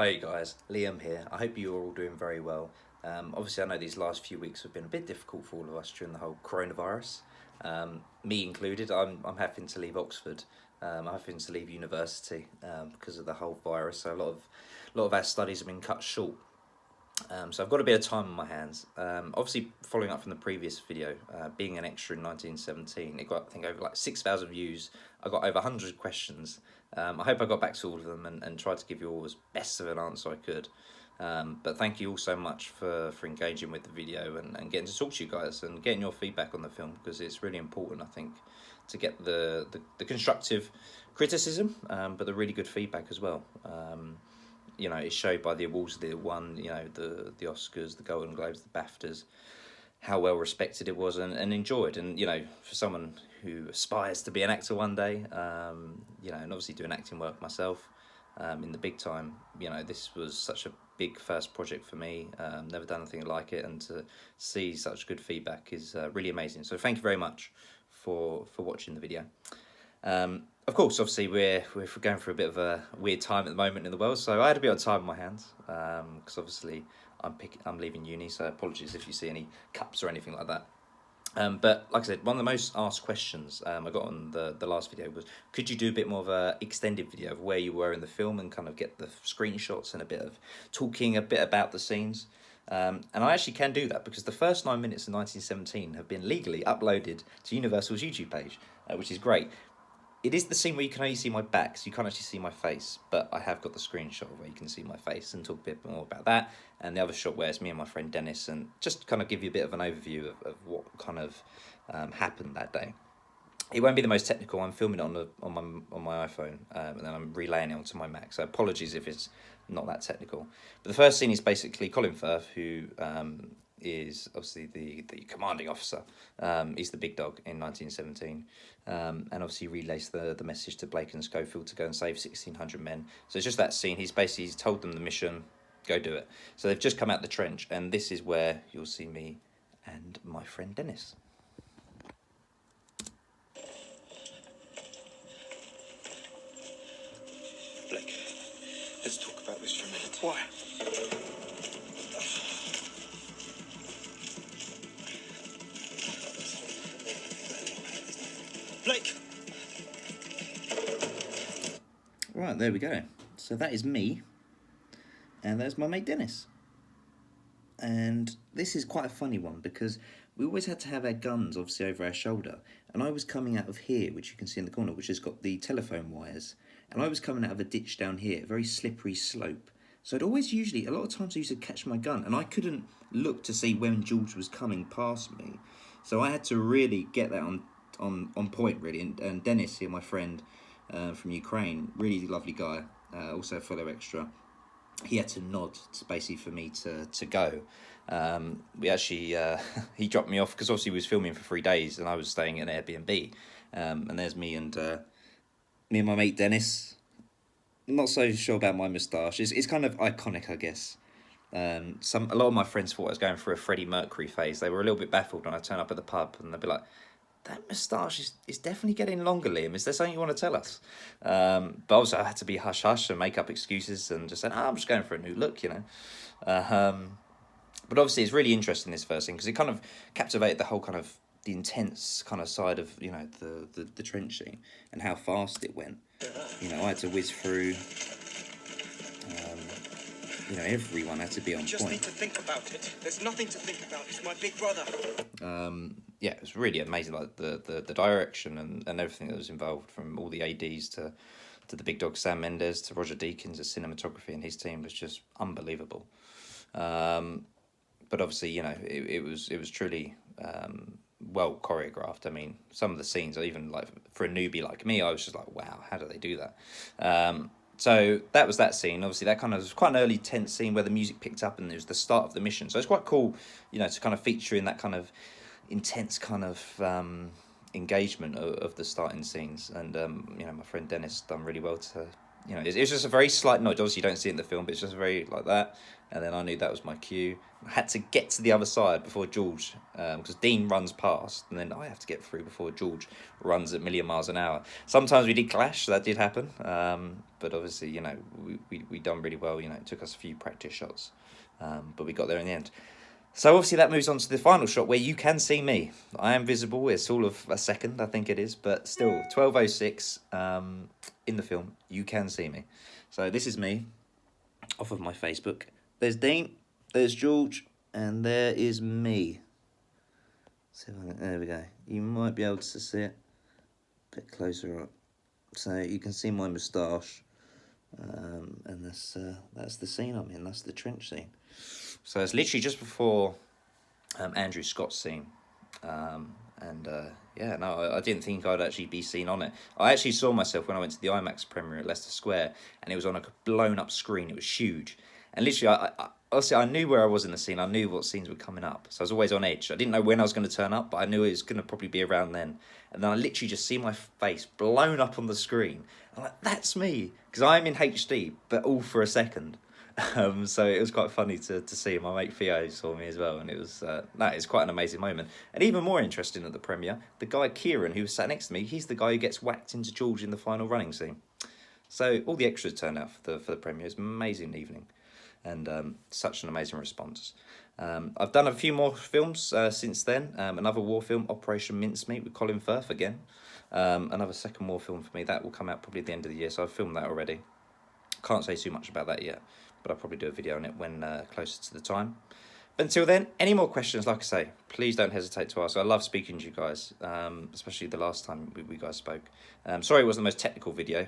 Hi guys, Liam here. I hope you're all doing very well. Obviously, I know these last few weeks have been a bit difficult for all of us during the whole coronavirus, me included. I'm having to leave Oxford. I'm having to leave university because of the whole virus. So a lot of our studies have been cut short. So I've got a bit of time on my hands. Obviously, following up from the previous video, being an extra in 1917, it got I think over like 6,000 views. I got over 100 questions. I hope I got back to all of them and tried to give you all as best of an answer I could. But thank you all so much for engaging with the video and getting to talk to you guys and getting your feedback on the film, because it's really important, I think, to get the constructive criticism, but the really good feedback as well. It's showed by the awards that it won, the Oscars, the Golden Globes, the BAFTAs, how well respected it was and enjoyed. And, for someone who aspires to be an actor one day, and obviously doing acting work myself in the big time, this was such a big first project for me. Never done anything like it, and to see such good feedback is really amazing. So thank you very much for watching the video. Of course, obviously, we're going through a bit of a weird time at the moment in the world, so I had a bit of time on my hands, because obviously I'm leaving uni, so apologies if you see any cups or anything like that. But like I said, one of the most asked questions I got on the last video was, could you do a bit more of a extended video of where you were in the film and kind of get the screenshots and a bit of talking a bit about the scenes? And I actually can do that, because the first 9 minutes of 1917 have been legally uploaded to Universal's YouTube page, which is great. It is the scene where you can only see my back, so you can't actually see my face, but I have got the screenshot where you can see my face and talk a bit more about that, and the other shot where it's me and my friend Dennis, and just kind of give you a bit of an overview of what kind of happened that day. It won't be the most technical. I'm filming it on my iPhone, and then I'm relaying it onto my Mac, so apologies if it's not that technical. But the first scene is basically Colin Firth, who is obviously the commanding officer. He's the big dog in 1917, and obviously relays the message to Blake and Schofield to go and save 1,600 men. So it's just that scene. He's told them the mission, go do it. So they've just come out the trench, and this is where you'll see me and my friend Dennis. Blake, let's talk about this for a minute. Why? Blake! Right, there we go. So that is me, and there's my mate Dennis. And this is quite a funny one, because we always had to have our guns obviously over our shoulder, and I was coming out of here, which you can see in the corner, which has got the telephone wires, and I was coming out of a ditch down here, a very slippery slope. So I'd always a lot of times I used to catch my gun, and I couldn't look to see when George was coming past me. So I had to really get that on point, really. And Dennis here, my friend from Ukraine, really lovely guy, also a fellow extra, he had to nod to basically for me to go. We actually he dropped me off, because obviously he was filming for 3 days and I was staying at an Airbnb, and there's me and my mate Dennis. I'm not so sure about my moustache. It's kind of iconic, I guess. A lot of my friends thought I was going through a Freddie Mercury phase. They were a little bit baffled when I turn up at the pub, and they'd be like, that moustache is definitely getting longer, Liam. Is there something you want to tell us? But also I had to be hush-hush and make up excuses and just say, I'm just going for a new look, But obviously it's really interesting, this first thing, because it kind of captivated the whole kind of the intense kind of side of, the trench scene and how fast it went. I had to whiz through, everyone had to be on point. Just need to think about it. There's nothing to think about. It's my big brother. Yeah, it was really amazing, like the direction and everything that was involved, from all the ADs to the big dog Sam Mendes to Roger Deakins, the cinematography and his team was just unbelievable. But obviously, it was truly well choreographed. I mean, some of the scenes, even like for a newbie like me, I was just like, wow, how do they do that? So that was that scene. Obviously, that kind of was quite an early tense scene where the music picked up and it was the start of the mission. So it's quite cool, to kind of feature in that kind of intense kind of engagement of the starting scenes. And my friend Dennis done really well to you know, it's just a very slight nod. Obviously, you don't see it in the film, but it's just very like that. And then I knew that was my cue. I had to get to the other side before George, because Dean runs past, and then I have to get through before George runs at a million miles an hour. Sometimes we did clash, so that did happen. But obviously, you know, we done really well. You know, it took us a few practice shots, but we got there in the end. So obviously that moves on to the final shot where you can see me. I am visible. It's all of a second, I think it is, but still 12:06 in the film. You can see me. So this is me off of my Facebook. There's Dean, there's George, and there is me. So there we go. You might be able to see it a bit closer up. So you can see my moustache, and that's the scene I'm in. That's the trench scene. So it's literally just before Andrew Scott's scene. Yeah, no, I didn't think I'd actually be seen on it. I actually saw myself when I went to the IMAX premiere at Leicester Square, and it was on a blown up screen. It was huge. And literally, honestly, I knew where I was in the scene. I knew what scenes were coming up. So I was always on edge. I didn't know when I was going to turn up, but I knew it was going to probably be around then. And then I literally just see my face blown up on the screen. I'm like, that's me. Because I'm in HD, but all for a second. So it was quite funny to see. My mate Theo saw me as well, and it was quite an amazing moment. And even more interesting at the premiere, the guy Kieran, who was sat next to me, he's the guy who gets whacked into George in the final running scene. So all the extras turned out for the premiere. It was an amazing evening, and such an amazing response. I've done a few more films since then. Another war film, Operation Mincemeat, with Colin Firth again. Another second war film for me. That will come out probably at the end of the year, so I've filmed that already. Can't say too much about that yet, but I'll probably do a video on it when closer to the time. But until then, any more questions, like I say, please don't hesitate to ask. I love speaking to you guys, especially the last time we guys spoke. Sorry it wasn't the most technical video.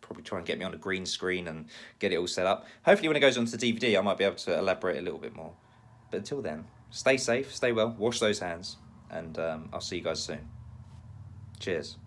Probably try and get me on a green screen and get it all set up. Hopefully when it goes onto DVD, I might be able to elaborate a little bit more. But until then, stay safe, stay well, wash those hands, and I'll see you guys soon. Cheers.